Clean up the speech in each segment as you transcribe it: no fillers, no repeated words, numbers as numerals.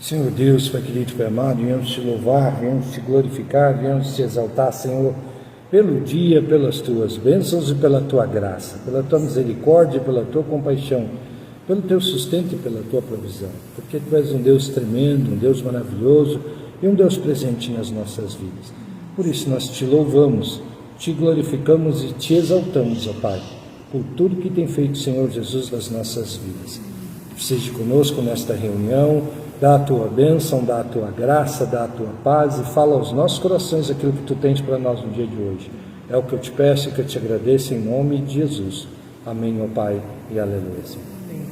Senhor Deus, Pai querido, Pai amado, viemos te louvar, viemos te glorificar, viemos te exaltar, Senhor, pelo dia, pelas tuas bênçãos e pela tua graça, pela tua misericórdia, pela tua compaixão, pelo teu sustento e pela tua provisão, porque tu és um Deus tremendo, um Deus maravilhoso e um Deus presente nas nossas vidas. Por isso nós te louvamos, te glorificamos e te exaltamos, ó Pai, por tudo que tem feito o Senhor Jesus nas nossas vidas. Seja conosco nesta reunião, dá a tua bênção, dá a tua graça, dá a tua paz e fala aos nossos corações aquilo que tu tens para nós no dia de hoje. É o que eu te peço e que eu te agradeço em nome de Jesus. Amém, meu Pai, e aleluia. Amém.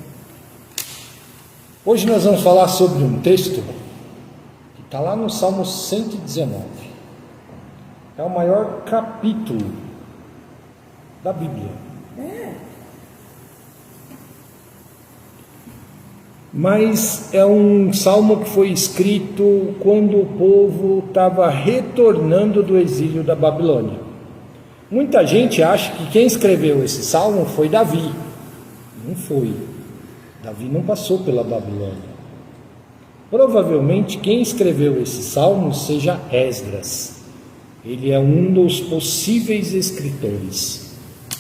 Hoje nós vamos falar sobre um texto que está lá no Salmo 119. É o maior capítulo da Bíblia. Mas é um salmo que foi escrito quando o povo estava retornando do exílio da Babilônia. Muita gente acha que quem escreveu esse salmo foi Davi. Não foi. Davi não passou pela Babilônia. Provavelmente quem escreveu esse salmo seja Esdras. Ele é um dos possíveis escritores.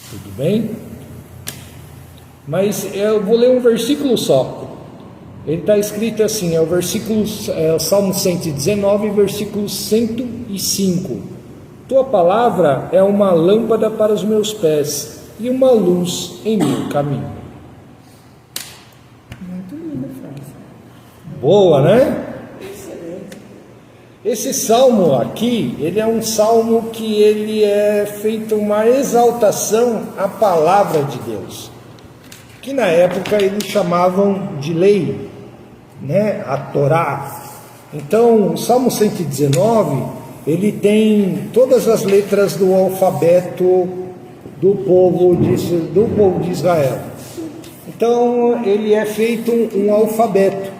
Tudo bem? Mas eu vou ler um versículo só. Ele está escrito assim, é o Salmo 119, versículo 105. Tua palavra é uma lâmpada para os meus pés e uma luz em meu caminho. Muito linda a frase. Boa, né? Excelente. Esse salmo aqui, ele é um salmo que ele é feito uma exaltação à palavra de Deus, que na época eles chamavam de lei, né? A Torá. Então o Salmo 119, ele tem todas as letras do alfabeto do povo de Israel. Então ele é feito um alfabeto,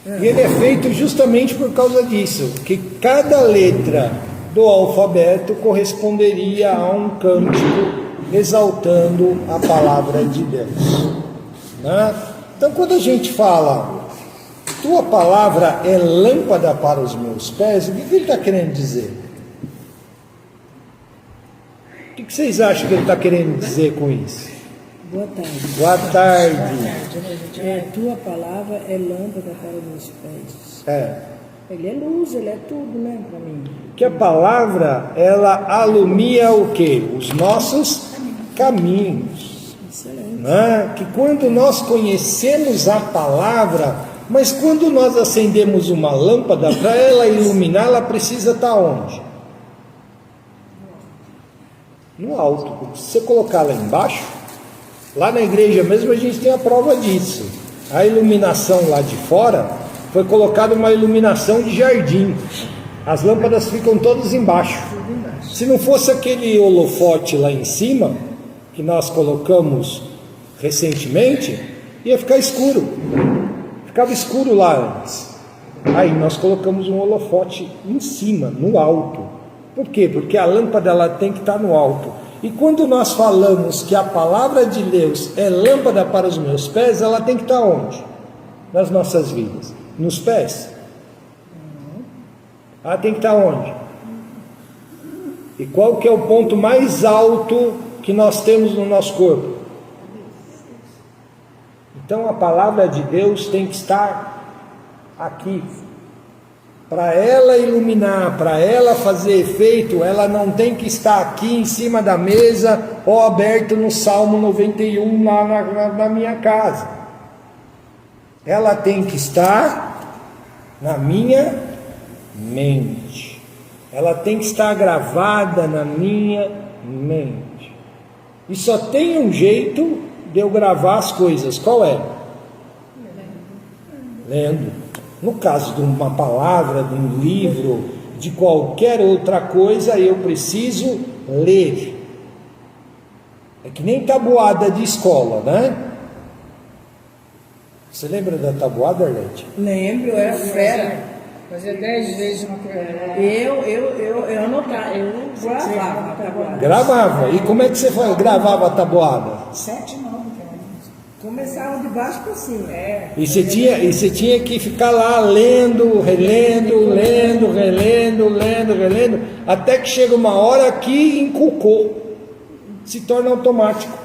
e ele é feito justamente por causa disso, que cada letra do alfabeto corresponderia a um cântico exaltando a palavra de Deus, né? Então quando a gente fala tua palavra é lâmpada para os meus pés, o que ele está querendo dizer? O que vocês acham que ele está querendo dizer com isso? Boa tarde. Boa tarde. Tua palavra é lâmpada para os meus pés. Ele é luz, ele é tudo, né, para mim. Que a palavra, ela alumia o quê? Os nossos caminhos. Excelente. Né? Que quando nós conhecemos a palavra, mas quando nós acendemos uma lâmpada, para ela iluminar, ela precisa estar onde? No alto. Porque se você colocar lá embaixo, lá na igreja mesmo a gente tem a prova disso. A iluminação lá de fora foi colocada uma iluminação de jardim. As lâmpadas ficam todas embaixo. Se não fosse aquele holofote lá em cima, que nós colocamos recentemente, ia ficar escuro. Ficava escuro lá antes. Aí nós colocamos um holofote em cima, no alto. Por quê? Porque a lâmpada ela tem que estar no alto. E quando nós falamos que a palavra de Deus é lâmpada para os meus pés, ela tem que estar onde? Nas nossas vidas. Nos pés. Ela tem que estar onde? E qual que é o ponto mais alto que nós temos no nosso corpo? Então a palavra de Deus tem que estar aqui. Para ela iluminar, para ela fazer efeito, ela não tem que estar aqui em cima da mesa ou aberto no Salmo 91 lá na minha casa. Ela tem que estar na minha mente. Ela tem que estar gravada na minha mente. E só tem um jeito de eu gravar as coisas. Qual é? Lendo. No caso de uma palavra, de um livro, de qualquer outra coisa, eu preciso ler. É que nem tabuada de escola, né? Você lembra da tabuada, Arlete? Lembro, eu era fera. Fazia 10 vezes uma coisa. Eu anotava, eu gravava. Gravava. E como é que você gravava a tabuada? 7 não, Começavam de baixo para cima. E você tinha que ficar lá lendo, relendo, até que chega uma hora que inculcou, se torna automático.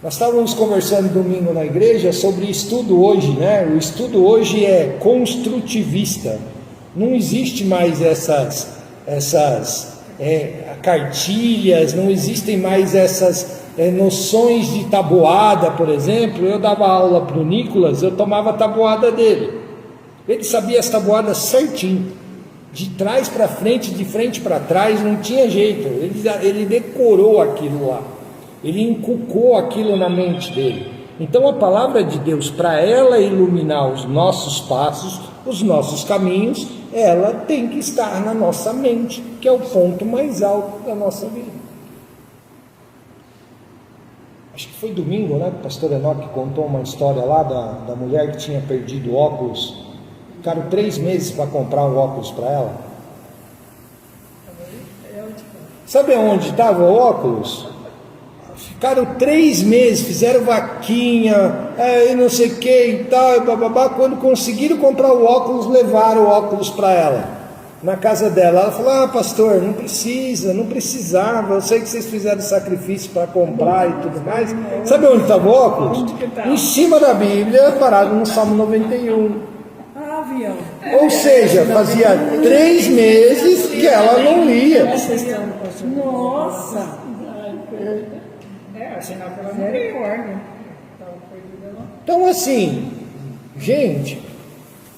Nós estávamos conversando domingo na igreja sobre estudo hoje, né? O estudo hoje é construtivista. Não existe mais essas cartilhas, não existem mais essas noções de tabuada, por exemplo. Eu dava aula para o Nicolas, eu tomava a tabuada dele. Ele sabia as tabuadas certinho, de trás para frente, de frente para trás, não tinha jeito. Ele decorou aquilo lá. Ele inculcou aquilo na mente dele. Então a palavra de Deus, para ela iluminar os nossos passos, os nossos caminhos, ela tem que estar na nossa mente, que é o ponto mais alto da nossa vida. Acho que foi domingo, né? O pastor Enoque contou uma história lá da mulher que tinha perdido óculos. Ficaram 3 meses para comprar um óculos para ela. Sabe onde estava o óculos? Ficaram 3 meses, fizeram vaquinha, e não sei o que e tal, e bababá. Quando conseguiram comprar o óculos, levaram o óculos para ela, na casa dela. Ela falou: pastor, não precisava, eu sei que vocês fizeram sacrifício para comprar e tudo mais. Sabe onde estava o óculos? Em cima da Bíblia, parado no Salmo 91. Avião. Ou seja, fazia 3 meses que ela não lia. Nossa! Assinar pela ordem. Então assim, gente,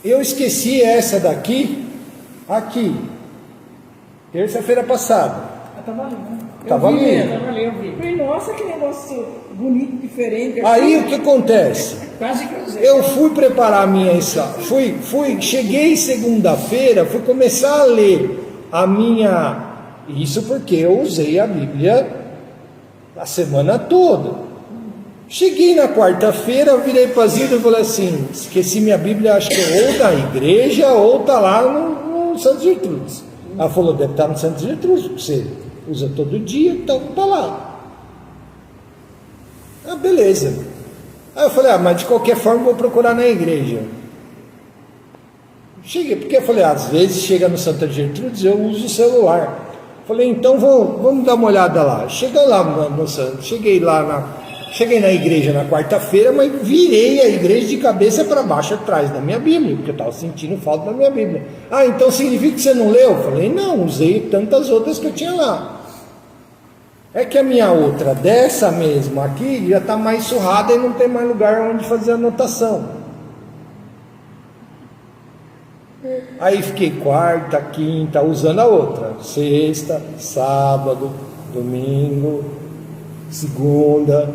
eu esqueci essa daqui, aqui, terça-feira passada. Estava ali, né? Estava ali. Eu vi. Falei, nossa, que negócio bonito, diferente. Aí o que acontece? Quase que eu usei. Eu fui preparar a minha cheguei segunda-feira, fui começar a ler a minha, isso porque eu usei a Bíblia a semana toda. Cheguei na quarta-feira, virei para Zilda e falei assim: esqueci minha Bíblia, acho que é ou da igreja ou está lá no Santos Gertrudes. Ela falou: deve estar no Santos Gertrudes, você usa todo dia, então está lá. Beleza. Aí eu falei: mas de qualquer forma vou procurar na igreja. Cheguei, porque eu falei: às vezes chega no Santos Gertrudes, eu uso o celular. Falei: então vamos dar uma olhada lá. Cheguei na igreja na quarta-feira, mas virei a igreja de cabeça para baixo atrás da minha Bíblia, porque eu estava sentindo falta da minha Bíblia. Então significa que você não leu? Falei: não, usei tantas outras que eu tinha lá. É que a minha outra, dessa mesma aqui, já está mais surrada e não tem mais lugar onde fazer anotação. Aí fiquei quarta, quinta, usando a outra, sexta, sábado, domingo, segunda,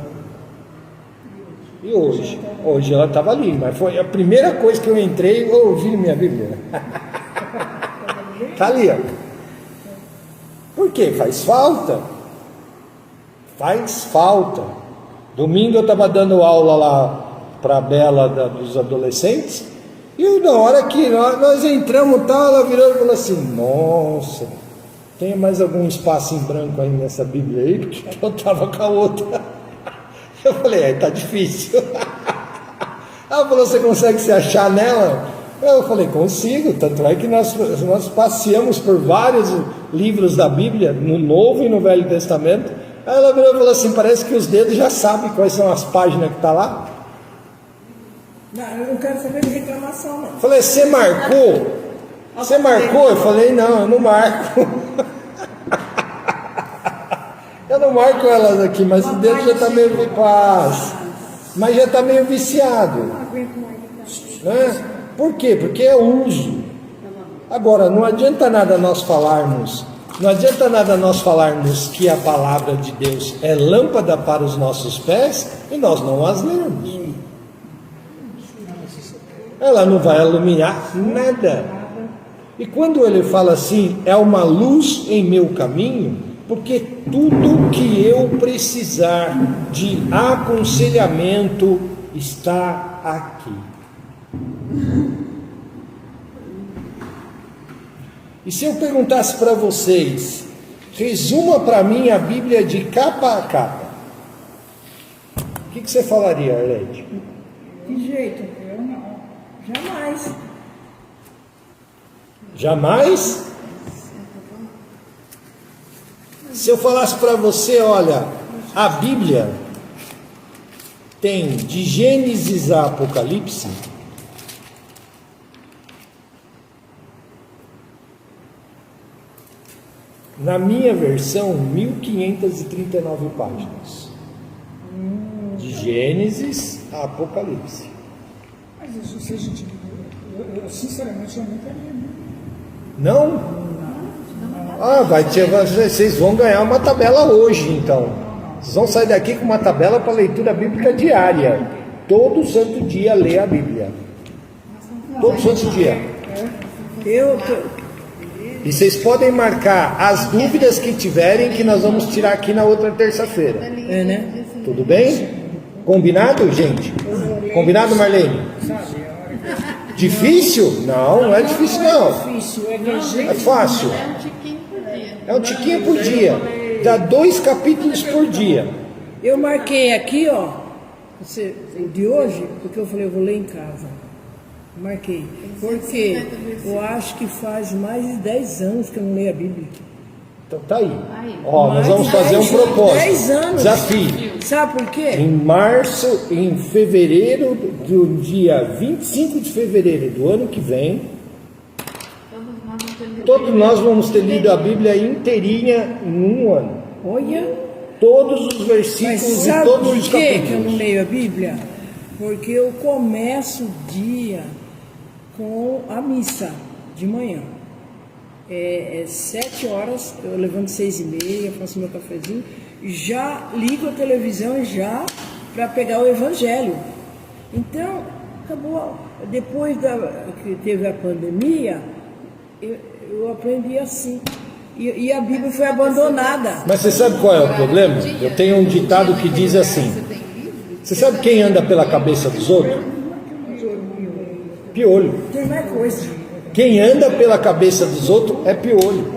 e hoje ela estava ali, mas foi a primeira coisa que eu entrei, eu ouvi minha Bíblia. Está ali, ó. Por quê? Faz falta. Domingo eu estava dando aula lá para a Bela dos adolescentes. E na hora que nós entramos, ela virou e falou assim: nossa, tem mais algum espaço em branco aí nessa Bíblia aí? Porque eu estava com a outra. Eu falei: tá difícil. Ela falou: você consegue se achar nela? Eu falei: consigo, tanto é que nós passeamos por vários livros da Bíblia, no Novo e no Velho Testamento. Aí ela virou e falou assim: parece que os dedos já sabem quais são as páginas que estão lá. Não, eu não quero saber de reclamação, não. Falei: você marcou? Você marcou? Eu falei: não, eu não marco. Eu não marco elas aqui, mas o dedo já está meio mas já está meio viciado. Né? Por quê? Porque é uso. Agora, não adianta nada nós falarmos que a palavra de Deus é lâmpada para os nossos pés e nós não as lemos. Ela não vai iluminar nada. E quando ele fala assim: é uma luz em meu caminho, porque tudo que eu precisar de aconselhamento está aqui. E se eu perguntasse para vocês: resuma para mim a Bíblia de capa a capa. O que você falaria, Arlete? Que jeito? Eu não. Jamais. Jamais? Se eu falasse para você, olha, a Bíblia tem de Gênesis a Apocalipse na minha versão 1539 páginas. De Gênesis a Apocalipse. Mas isso, se a gente. Eu sinceramente, eu nunca li. Não? Ah, vocês vão ganhar uma tabela hoje, então. Vocês vão sair daqui com uma tabela para leitura bíblica diária. Todo santo dia lê a Bíblia. Todo santo dia. E vocês podem marcar as dúvidas que tiverem, que nós vamos tirar aqui na outra terça-feira. É, né? Tudo bem? Combinado, gente? Combinado, Marlene? Difícil? Não, não é difícil, não. É fácil. É um tiquinho por dia. Dá 2 capítulos por dia. Eu marquei aqui, ó, o de hoje, porque eu falei, eu vou ler em casa. Marquei. Porque eu acho que faz mais de 10 anos que eu não leio a Bíblia. Então tá aí. Ó, nós vamos fazer um propósito. 10 anos. Desafio. Sabe por quê? Em fevereiro, do dia 25 de fevereiro do ano que vem, todos nós vamos ter lido a Bíblia inteirinha em um ano. Olha. Todos os versículos e todos os capítulos. Sabe por que eu não leio a Bíblia? Porque eu começo o dia com a missa de manhã. É 7 horas, eu levanto 6h30, faço meu cafezinho, já ligo a televisão já para pegar o Evangelho. Então, acabou. Depois que teve a pandemia, eu aprendi assim. E a Bíblia foi abandonada. Mas você sabe qual é o problema? Eu tenho um ditado que diz assim: você sabe quem anda pela cabeça dos outros? Piolho. Tem mais coisa. Quem anda pela cabeça dos outros é piolho.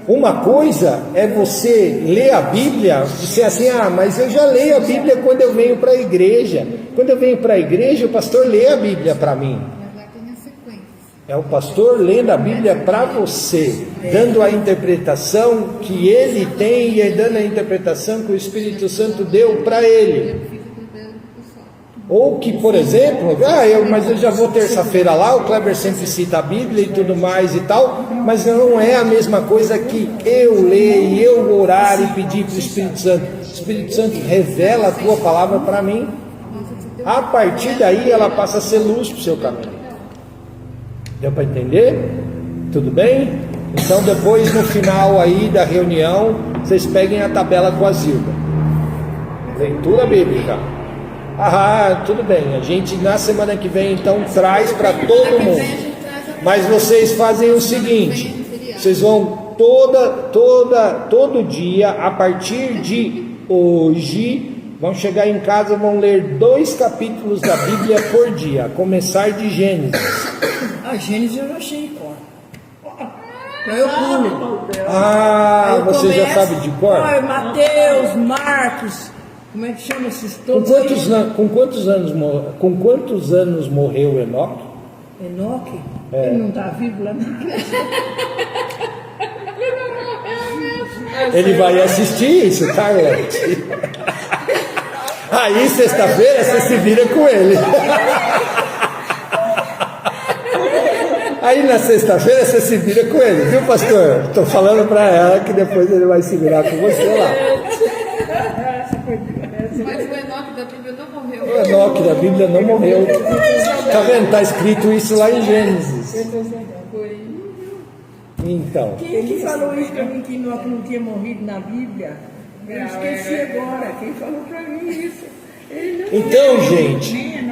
Uma coisa é você ler a Bíblia e dizer assim, mas eu já leio a Bíblia quando eu venho para a igreja. Quando eu venho para a igreja, o pastor lê a Bíblia para mim. É o pastor lendo a Bíblia para você, dando a interpretação que ele tem e dando a interpretação que o Espírito Santo deu para ele. Ou que, por exemplo, mas eu já vou terça-feira lá, o Kleber sempre cita a Bíblia e tudo mais e tal, mas não é a mesma coisa que eu ler e eu orar e pedir para o Espírito Santo. O Espírito Santo revela a tua palavra para mim. A partir daí ela passa a ser luz para o seu caminho. Deu para entender? Tudo bem? Então depois no final aí da reunião, vocês peguem a tabela com a Zilda. Leitura bíblica. Tudo bem. A gente na semana que vem então traz para todo mundo. Mas vocês fazem o seguinte: vocês vão todo dia, a partir de hoje, vão chegar em casa, vão ler 2 capítulos da Bíblia por dia, a começar de Gênesis. A Gênesis eu já sei de cor. Eu pulo. Você já sabe de cor? Mateus, Marcos. Como é que chama esses todos? Com quantos anos morreu Enoque? Enoque? Ele não está vivo lá na igreja. Ele vai assistir isso, tá, Arlete? Aí, sexta-feira, você se vira com ele. Aí, na sexta-feira, você se vira com ele, viu, pastor? Estou falando para ela que depois ele vai se virar com você lá. Mas o Enoque da Bíblia não morreu. O Enoque da Bíblia não morreu. Tá vendo? Está escrito isso lá em Gênesis. Então. Quem que falou isso para mim, que Enoque não tinha morrido na Bíblia? Eu esqueci agora. Quem falou para mim isso? Então, gente,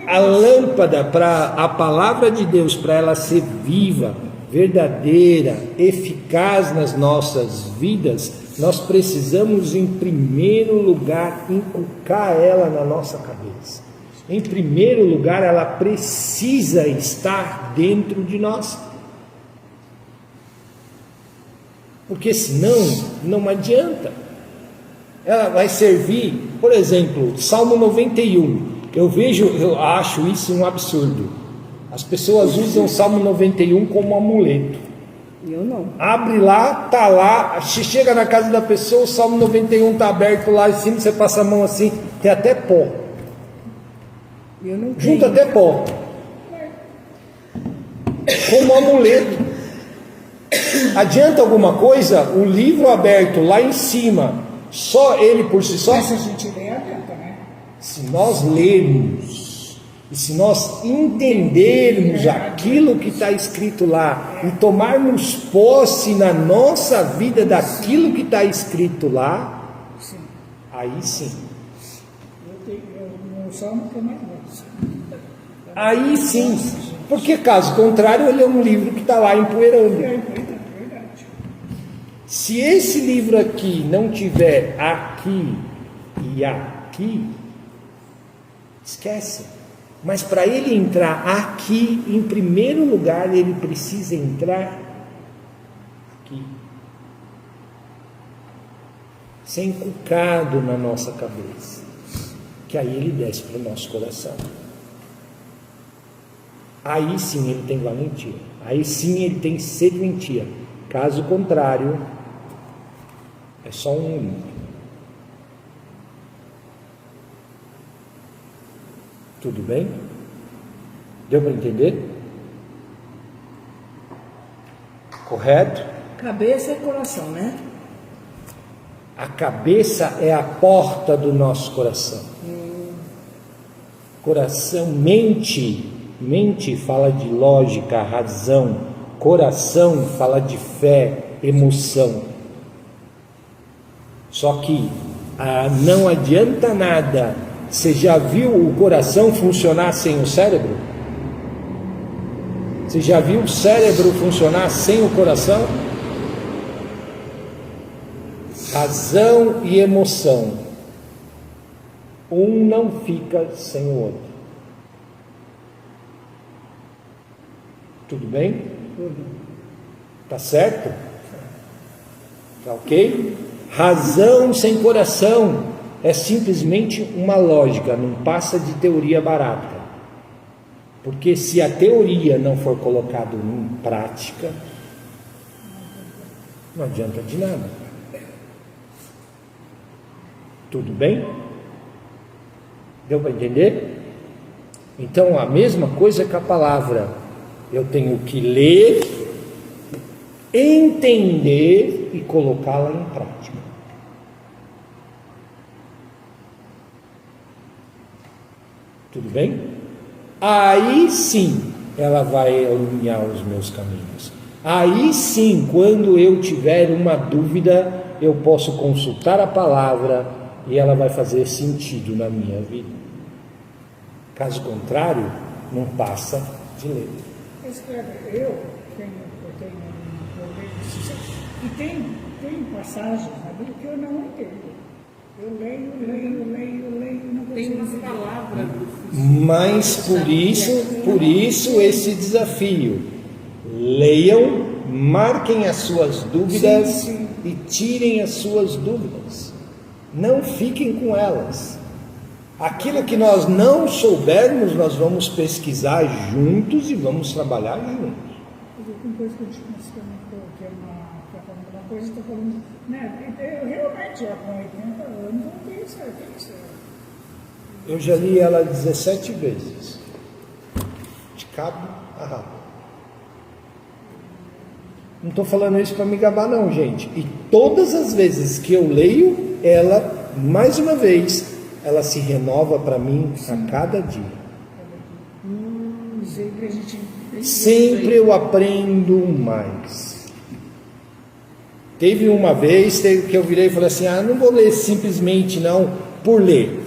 a lâmpada para a palavra de Deus, para ela ser viva, verdadeira, eficaz nas nossas vidas, nós precisamos, em primeiro lugar, inculcar ela na nossa cabeça. Em primeiro lugar, ela precisa estar dentro de nós. Porque senão, não adianta. ela vai servir, por exemplo, Salmo 91. Eu acho isso um absurdo. As pessoas usam o Salmo 91 como amuleto. Eu não. Abre lá, tá lá, chega na casa da pessoa, o Salmo 91 tá aberto lá em cima, você passa a mão assim, tem até pó. Eu não tenho. Junta até pó. Como amuleto. Adianta alguma coisa? O livro aberto lá em cima, só ele por si só? Mas se a gente lê, adianta, né? Se nós lermos e se nós entendermos aquilo que está escrito lá e tomarmos posse na nossa vida daquilo que está escrito lá, Sim. aí sim. No Salmo que eu mais gosto. Aí sim. Porque caso contrário, ele é um livro que está lá empoeirando. É verdade. Se esse livro aqui não tiver aqui e aqui, esquece. Mas para ele entrar aqui, em primeiro lugar, ele precisa entrar aqui. Ser inculcado na nossa cabeça. Que aí ele desce para o nosso coração. Aí sim ele tem valentia. Aí sim ele tem serventia. Caso contrário, é só um livro. Tudo bem? Deu para entender? Correto? Cabeça e coração, né? A cabeça é a porta do nosso coração. Coração, mente fala de lógica, razão. Coração fala de fé, emoção. Só que não adianta nada. Você já viu o coração funcionar sem o cérebro? Você já viu o cérebro funcionar sem o coração? Razão e emoção. Um não fica sem o outro. Tudo bem? Tá certo? Tá ok? Razão sem coração é simplesmente uma lógica, não passa de teoria barata. Porque se a teoria não for colocada em prática, não adianta de nada. Tudo bem? Deu para entender? Então a mesma coisa que a palavra. Eu tenho que ler, entender e colocá-la em prática. Tudo bem? Aí sim ela vai alinhar os meus caminhos. Aí sim, quando eu tiver uma dúvida, eu posso consultar a palavra e ela vai fazer sentido na minha vida. Caso contrário, não passa de ler. Eu tenho um problema e tem passagens na Bíblia que eu não entendo. Eu leio, não consigo Tem umas entender. palavras. Mas por isso esse desafio. Leiam, marquem as suas dúvidas Sim. e tirem as suas dúvidas. Não fiquem com elas. Aquilo que nós não soubermos, nós vamos pesquisar juntos e vamos trabalhar juntos. Tem coisa que a gente pensa que é uma coisa, está falando, né? Eu realmente, já com 80 anos, não tenho certeza. Eu já li ela 17 vezes, de cabo a rabo. Não estou falando isso para me gabar não, gente. E todas as vezes que eu leio ela, mais uma vez, ela se renova para mim a cada dia. Sempre a gente... Sempre eu aprendo mais. Teve uma vez que eu virei e falei assim, não vou ler simplesmente não por ler.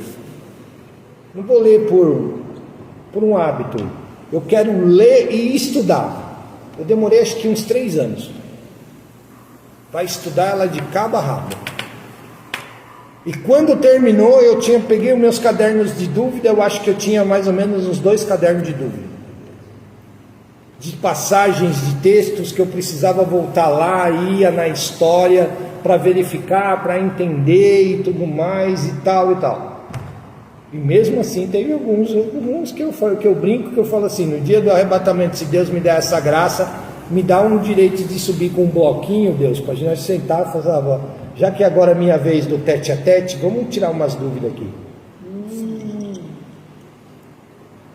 Não vou ler por um hábito. Eu quero ler e estudar. Eu demorei acho que uns 3 anos para estudar ela de cabo a rabo. E quando terminou, peguei os meus cadernos de dúvida, eu acho que eu tinha mais ou menos uns 2 cadernos de dúvida. De passagens de textos que eu precisava voltar lá, ia na história, para verificar, para entender e tudo mais e tal e tal. E mesmo assim teve alguns que eu brinco, que eu falo assim, no dia do arrebatamento, se Deus me der essa graça, me dá um direito de subir com um bloquinho, Deus, para a gente sentar e fazer, já que agora é minha vez do tete a tete, vamos tirar umas dúvidas aqui.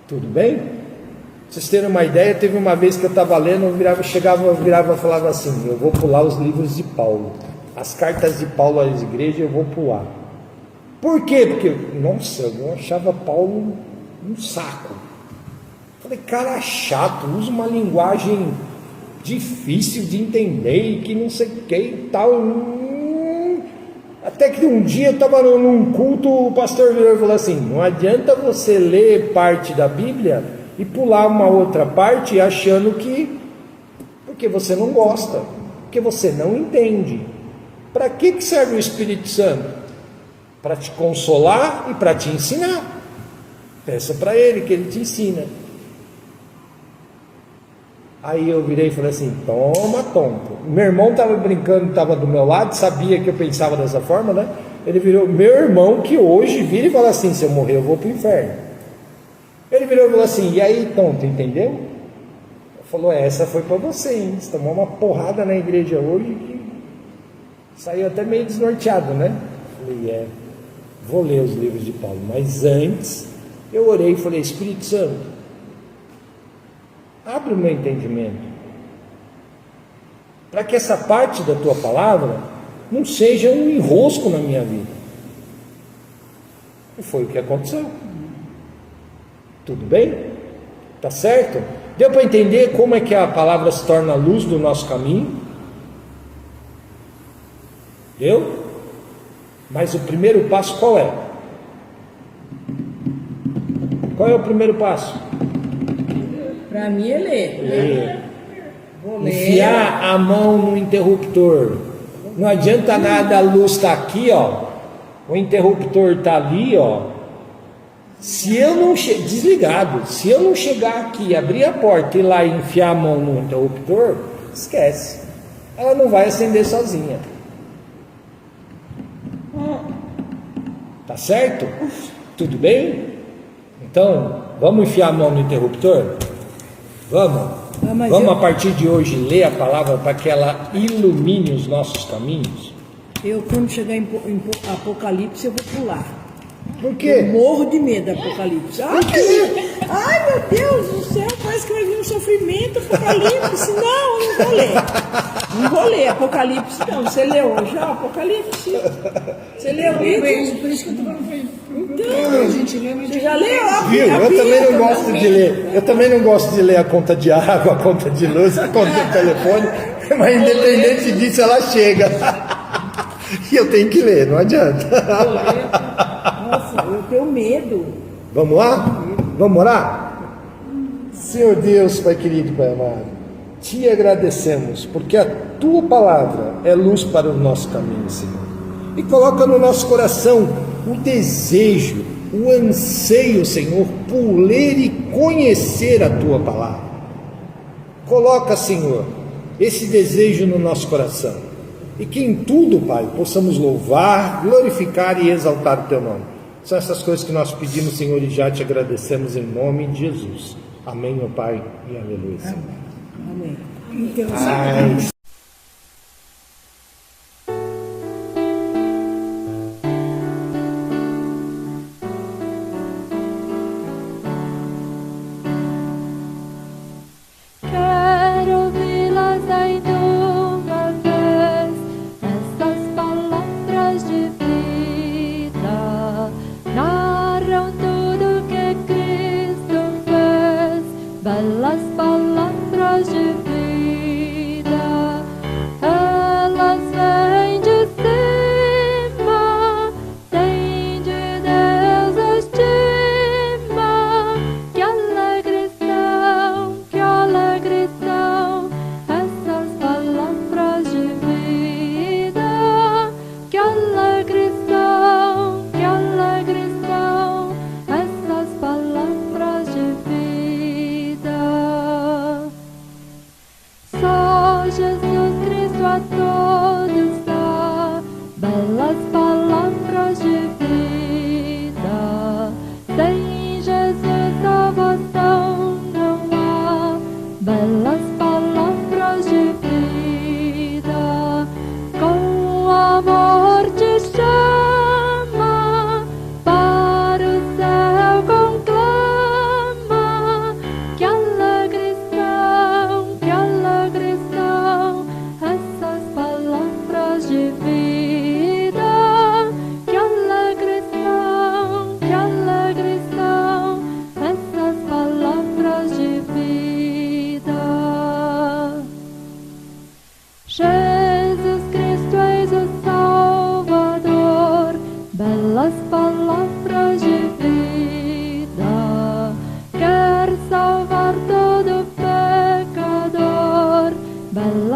Tudo bem? Pra vocês terem uma ideia, teve uma vez que eu estava lendo, eu virava e falava assim, eu vou pular os livros de Paulo, as cartas de Paulo às igrejas eu vou pular. Por quê? Porque, nossa, eu achava Paulo um saco. Falei, cara chato, usa uma linguagem difícil de entender e que não sei o que e tal. Até que um dia eu estava num culto, o pastor virou e falou assim, não adianta você ler parte da Bíblia e pular uma outra parte achando que, porque você não gosta, porque você não entende. Para que serve o Espírito Santo? Para te consolar e para te ensinar. Peça para ele que ele te ensina. Aí eu virei e falei assim, toma tonto. Meu irmão estava brincando, estava do meu lado, sabia que eu pensava dessa forma, né? Ele virou, meu irmão que hoje vira e fala assim, se eu morrer eu vou para o inferno. Ele virou e falou assim, e aí tonto, entendeu? Ele falou, essa foi para você, hein? Você tomou uma porrada na igreja hoje que saiu até meio desnorteado, né? Falei, vou ler os livros de Paulo, mas antes eu orei e falei, Espírito Santo, abre o meu entendimento, para que essa parte da tua palavra não seja um enrosco na minha vida. E foi o que aconteceu. Tudo bem? Tá certo? Deu para entender como é que a palavra se torna a luz do nosso caminho? Deu? Mas o primeiro passo qual é? Qual é o primeiro passo? Para mim é ler. Vou ler. Enfiar a mão no interruptor. Não adianta nada, a luz está aqui, ó. O interruptor está ali, ó. Se eu não desligado, se eu não chegar aqui, abrir a porta e ir lá e enfiar a mão no interruptor, esquece. Ela não vai acender sozinha. Tá certo? Tudo bem? Então, vamos enfiar a mão no interruptor? Vamos a partir de hoje ler a palavra para que ela ilumine os nossos caminhos? Eu, quando chegar em Apocalipse, eu vou pular. Por quê? Eu morro de medo do Apocalipse. Ai, meu Deus do céu, parece que vai vir um sofrimento, Apocalipse. Não, eu não vou ler. Não vou ler Apocalipse, não. Você leu hoje, Apocalipse? Você leu isso? Por isso que eu estou falando. Então, A gente lê, mas você já leu? Viu? Eu também não gosto de ler. Eu também não gosto de ler a conta de água, a conta de luz, a conta de telefone. Mas independente disso, ela chega. E eu tenho que ler, não adianta. Nossa, eu tenho medo. Vamos lá? Vamos orar? Senhor Deus, Pai querido, Pai amado, te agradecemos, porque a tua palavra é luz para o nosso caminho, Senhor. E coloca no nosso coração o desejo, o anseio, Senhor, por ler e conhecer a tua palavra. Coloca, Senhor, esse desejo no nosso coração. E que em tudo, Pai, possamos louvar, glorificar e exaltar o teu nome. São essas coisas que nós pedimos, Senhor, e já te agradecemos em nome de Jesus. Amém, meu Pai, e aleluia. Amém. Então, Ai, Quero ouvi-las ainda uma vez, essas palavras de vida narram tudo que Cristo fez, belas palavras de vida. Elas vêm de cima, têm de Deus a estima. Que alegre são essas palavras de vida. Que alegre são essas palavras de vida. Só Jesus Cristo a todos dá bella